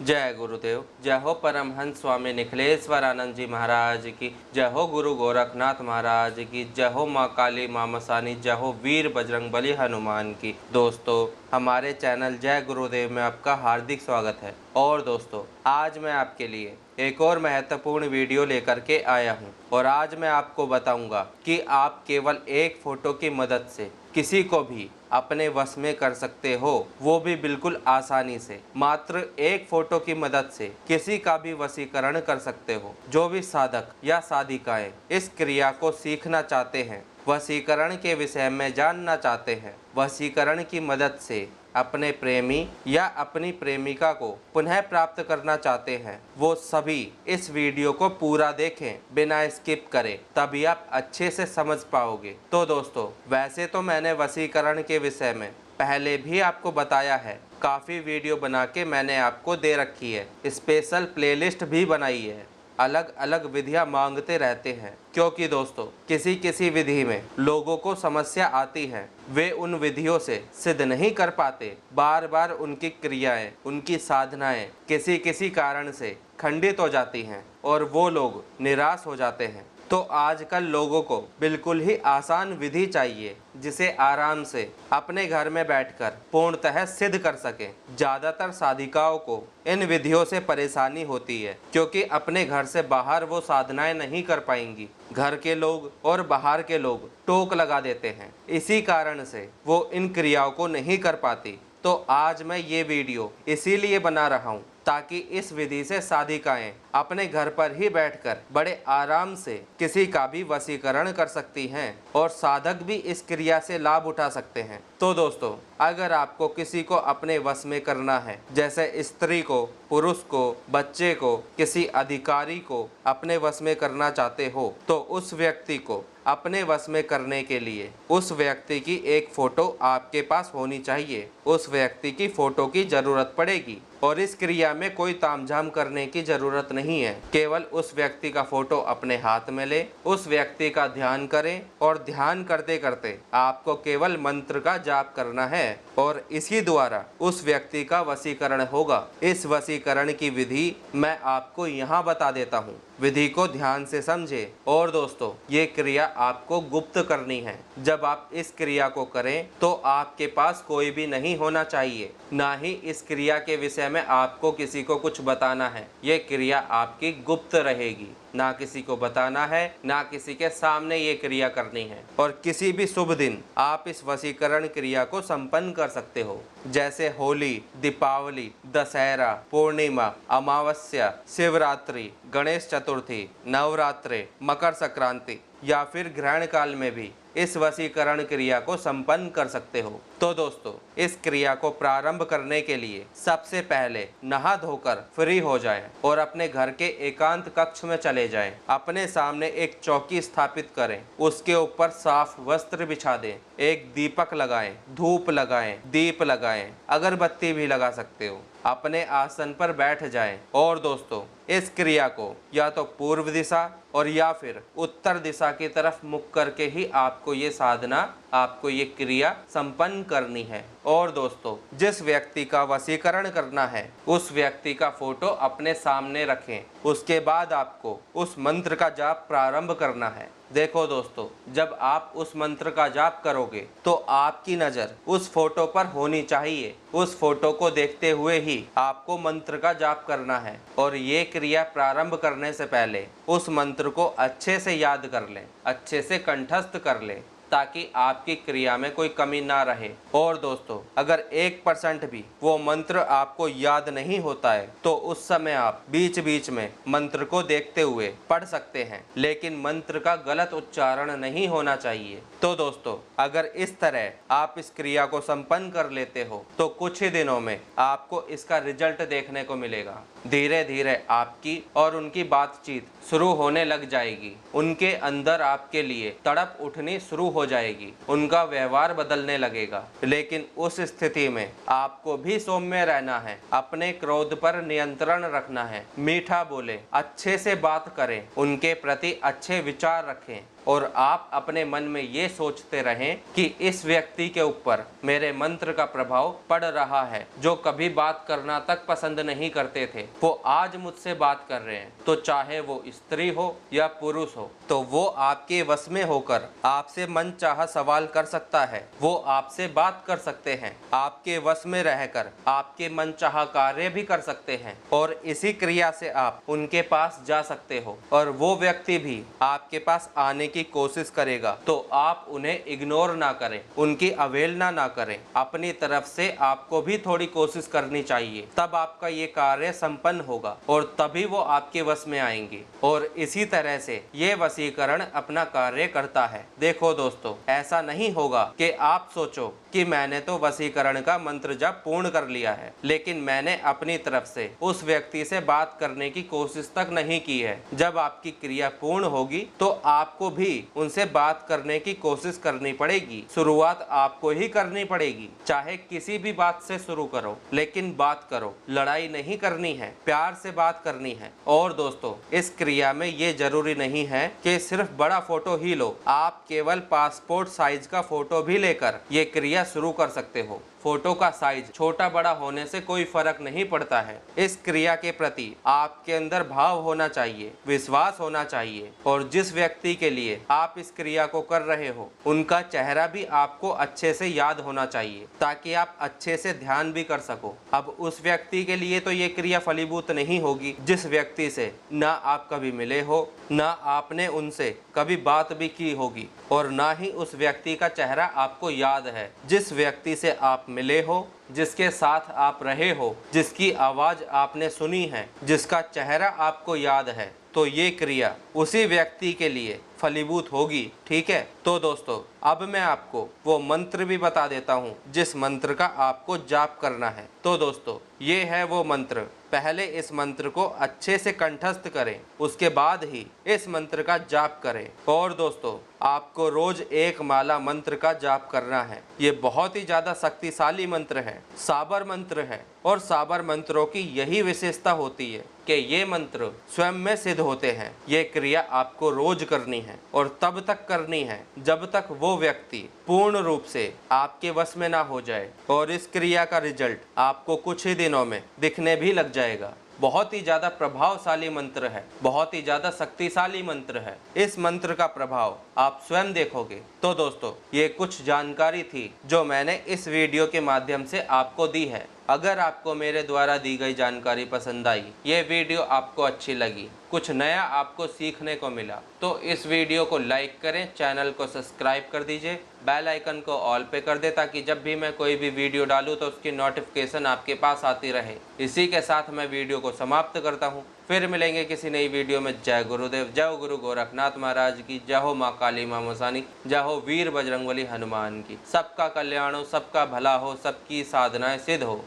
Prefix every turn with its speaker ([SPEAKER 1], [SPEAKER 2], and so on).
[SPEAKER 1] जय गुरुदेव। जय हो परमहंस स्वामी निखिलेश्वर आनंद जी महाराज की। जय हो गुरु गोरखनाथ महाराज की। जय हो माँ काली माँ मसानी। जय हो वीर बजरंग बली हनुमान की। दोस्तों, हमारे चैनल जय गुरुदेव में आपका हार्दिक स्वागत है। और दोस्तों, आज मैं आपके लिए एक और महत्वपूर्ण वीडियो लेकर के आया हूं और आज मैं आपको बताऊंगा कि आप केवल एक फ़ोटो की मदद से किसी को भी अपने वश में कर सकते हो, वो भी बिल्कुल आसानी से। मात्र एक फ़ोटो की मदद से किसी का भी वशीकरण कर सकते हो। जो भी साधक या साधिकाएं इस क्रिया को सीखना चाहते हैं, वशीकरण के विषय में जानना चाहते हैं, वशीकरण की मदद से अपने प्रेमी या अपनी प्रेमिका को पुनः प्राप्त करना चाहते हैं, वो सभी इस वीडियो को पूरा देखें बिना स्किप करें, तभी आप अच्छे से समझ पाओगे। तो दोस्तों, वैसे तो मैंने वशीकरण के विषय में पहले भी आपको बताया है, काफ़ी वीडियो बना के मैंने आपको दे रखी है, स्पेशल प्लेलिस्ट भी बनाई है। अलग अलग विधियां मांगते रहते हैं, क्योंकि दोस्तों किसी किसी विधि में लोगों को समस्या आती है, वे उन विधियों से सिद्ध नहीं कर पाते। बार बार उनकी क्रियाएं, उनकी साधनाएं किसी किसी कारण से खंडित हो जाती हैं और वो लोग निराश हो जाते हैं। तो आजकल लोगों को बिल्कुल ही आसान विधि चाहिए, जिसे आराम से अपने घर में बैठकर पूर्णतः सिद्ध कर सकें। ज़्यादातर साधिकाओं को इन विधियों से परेशानी होती है, क्योंकि अपने घर से बाहर वो साधनाएं नहीं कर पाएंगी। घर के लोग और बाहर के लोग टोक लगा देते हैं, इसी कारण से वो इन क्रियाओं को नहीं कर पाती। तो आज मैं ये वीडियो इसीलिए बना रहा हूँ ताकि इस विधि से साधिकाएं अपने घर पर ही बैठकर बड़े आराम से किसी का भी वशीकरण कर सकती हैं और साधक भी इस क्रिया से लाभ उठा सकते हैं। तो दोस्तों, अगर आपको किसी को अपने वश में करना है, जैसे स्त्री को, पुरुष को, बच्चे को, किसी अधिकारी को अपने वश में करना चाहते हो, तो उस व्यक्ति को अपने वश में करने के लिए उस व्यक्ति की एक फ़ोटो आपके पास होनी चाहिए। उस व्यक्ति की फ़ोटो की ज़रूरत पड़ेगी और इस क्रिया में कोई तामझाम करने की ज़रूरत नहीं है। केवल उस व्यक्ति का फ़ोटो अपने हाथ में ले, उस व्यक्ति का ध्यान करें और ध्यान करते करते आपको केवल मंत्र का जाप करना है और इसी द्वारा उस व्यक्ति का वशीकरण होगा। इस वशीकरण की विधि मैं आपको यहाँ बता देता हूँ, विधि को ध्यान से समझे। और दोस्तों, ये क्रिया आपको गुप्त करनी है। जब आप इस क्रिया को करें तो आपके पास कोई भी नहीं होना चाहिए, ना ही इस क्रिया के विषय में आपको किसी को कुछ बताना है। ये क्रिया आपकी गुप्त रहेगी, ना किसी को बताना है, ना किसी के सामने ये क्रिया करनी है। और किसी भी शुभ दिन आप इस वशीकरण क्रिया को संपन्न कर सकते हो, जैसे होली, दीपावली, दशहरा, पूर्णिमा, अमावस्या, शिवरात्रि, गणेश चतुर्थी, नवरात्रे, मकर संक्रांति या फिर ग्रहण काल में भी इस वशीकरण क्रिया को संपन्न कर सकते हो। तो दोस्तों, इस क्रिया को प्रारंभ करने के लिए सबसे पहले नहा धोकर फ्री हो जाएं और अपने घर के एकांत कक्ष में चले जाएं। अपने सामने एक चौकी स्थापित करें, उसके ऊपर साफ वस्त्र बिछा दें, एक दीपक लगाएं, धूप लगाएं, दीप लगाएं, अगरबत्ती भी लगा सकते हो। अपने आसन पर बैठ जाएं और दोस्तों, इस क्रिया को या तो पूर्व दिशा और या फिर उत्तर दिशा की तरफ मुख करके ही आपको ये साधना, आपको ये क्रिया संपन्न करनी है। और दोस्तों, जिस व्यक्ति का वशीकरण करना है उस व्यक्ति का फोटो अपने सामने रखें। उसके बाद आपको उस मंत्र का जाप प्रारंभ करना है। देखो दोस्तों, जब आप उस मंत्र का जाप करोगे तो आपकी नज़र उस फोटो पर होनी चाहिए। उस फोटो को देखते हुए ही आपको मंत्र का जाप करना है और ये क्रिया प्रारंभ करने से पहले उस मंत्र को अच्छे से याद कर लें, अच्छे से कंठस्थ कर लें, ताकि आपकी क्रिया में कोई कमी ना रहे। और दोस्तों, अगर 1% भी वो मंत्र आपको याद नहीं होता है तो उस समय आप बीच बीच में मंत्र को देखते हुए पढ़ सकते हैं, लेकिन मंत्र का गलत उच्चारण नहीं होना चाहिए। तो दोस्तों, अगर इस तरह आप इस क्रिया को संपन्न कर लेते हो तो कुछ ही दिनों में आपको इसका रिजल्ट देखने को मिलेगा। धीरे धीरे आपकी और उनकी बातचीत शुरू होने लग जाएगी। उनके अंदर आपके लिए तड़प उठनी शुरू हो जाएगी, उनका व्यवहार बदलने लगेगा। लेकिन उस स्थिति में आपको भी सौम्य रहना है, अपने क्रोध पर नियंत्रण रखना है, मीठा बोले, अच्छे से बात करें, उनके प्रति अच्छे विचार रखें। और आप अपने मन में ये सोचते रहें कि इस व्यक्ति के ऊपर मेरे मंत्र का प्रभाव पड़ रहा है, जो कभी बात करना तक पसंद नहीं करते थे, वो आज मुझसे बात कर रहे हैं। तो चाहे वो स्त्री हो या पुरुष हो, तो वो आपके वश में होकर आपसे मनचाहा सवाल कर सकता है, वो आपसे बात कर सकते हैं, आपके वश में रहकर आपके मनचाहा कार्य भी कर सकते हैं, और इसी क्रिया से आप उनके पास जा सकते हो और वो व्यक्ति भी आपके पास आने की कोशिश करेगा। तो आप उन्हें इग्नोर ना करें, उनकी अवहेलना ना करें, अपनी तरफ से आपको भी थोड़ी कोशिश करनी चाहिए, तब आपका ये कार्य संपन्न होगा और तभी वो आपके वश में आएंगे। और इसी तरह से ये वशीकरण अपना कार्य करता है। देखो दोस्तों, ऐसा नहीं होगा कि आप सोचो कि मैंने तो वशीकरण का मंत्र जप पूर्ण कर लिया है, लेकिन मैंने अपनी तरफ से उस व्यक्ति से बात करने की कोशिश तक नहीं की है। जब आपकी क्रिया पूर्ण होगी तो आपको भी उनसे बात करने की कोशिश करनी पड़ेगी। शुरुआत आपको ही करनी पड़ेगी, चाहे किसी भी बात से शुरू करो, लेकिन बात करो, लड़ाई नहीं करनी है, प्यार से बात करनी है। और दोस्तों, इस क्रिया में ये जरूरी नहीं है कि सिर्फ बड़ा फोटो ही लो, आप केवल पासपोर्ट साइज का फोटो भी लेकर ये क्रिया शुरू कर सकते हो। फोटो का साइज छोटा बड़ा होने से कोई फर्क नहीं पड़ता है। इस क्रिया के प्रति आपके अंदर भाव होना चाहिए, विश्वास होना चाहिए, और जिस व्यक्ति के लिए आप इस क्रिया को कर रहे हो उनका चेहरा भी आपको अच्छे से याद होना चाहिए, ताकि आप अच्छे से ध्यान भी कर सको। अब उस व्यक्ति के लिए तो ये क्रिया फलीभूत नहीं होगी जिस व्यक्ति से ना आप कभी मिले हो, ना आपने उनसे कभी बात भी की होगी, और ना ही उस व्यक्ति का चेहरा आपको याद है। जिस व्यक्ति से आप मिले हो, जिसके साथ आप रहे हो, जिसकी आवाज़ आपने सुनी है, जिसका चेहरा आपको याद है, तो ये क्रिया उसी व्यक्ति के लिए फलीभूत होगी। ठीक है, तो दोस्तों, अब मैं आपको वो मंत्र भी बता देता हूँ जिस मंत्र का आपको जाप करना है। तो दोस्तों, ये है वो मंत्र। पहले इस मंत्र को अच्छे से कंठस्थ करें, उसके बाद ही इस मंत्र का जाप करें। और दोस्तों, आपको रोज एक माला मंत्र का जाप करना है। ये बहुत ही ज़्यादा शक्तिशाली मंत्र है, साबर मंत्र है, और साबर मंत्रों की यही विशेषता होती है कि ये मंत्र स्वयं में सिद्ध होते हैं। ये क्रिया आपको रोज करनी है और तब तक करनी है जब तक वो व्यक्ति पूर्ण रूप से आपके वश में ना हो जाए, और इस क्रिया का रिजल्ट आपको कुछ ही दिनों में दिखने भी लग जाएगा। बहुत ही ज़्यादा प्रभावशाली मंत्र है, बहुत ही ज़्यादा शक्तिशाली मंत्र है। इस मंत्र का प्रभाव आप स्वयं देखोगे। तो दोस्तों, ये कुछ जानकारी थी जो मैंने इस वीडियो के माध्यम से आपको दी है। अगर आपको मेरे द्वारा दी गई जानकारी पसंद आई, ये वीडियो आपको अच्छी लगी, कुछ नया आपको सीखने को मिला, तो इस वीडियो को लाइक करें, चैनल को सब्सक्राइब कर दीजिए, बेल आइकन को ऑल पे कर दें, ताकि जब भी मैं कोई भी वीडियो डालूं तो उसकी नोटिफिकेशन आपके पास आती रहे। इसी के साथ मैं वीडियो को समाप्त करता हूं। फिर मिलेंगे किसी नई वीडियो में। जय गुरुदेव, जय गुरु गोरखनाथ महाराज की, जय हो माँ काली माँ मसानी, जय हो वीर बजरंगबली हनुमान की। सबका कल्याण हो, सबका भला हो, सबकी साधनाएं सिद्ध हो।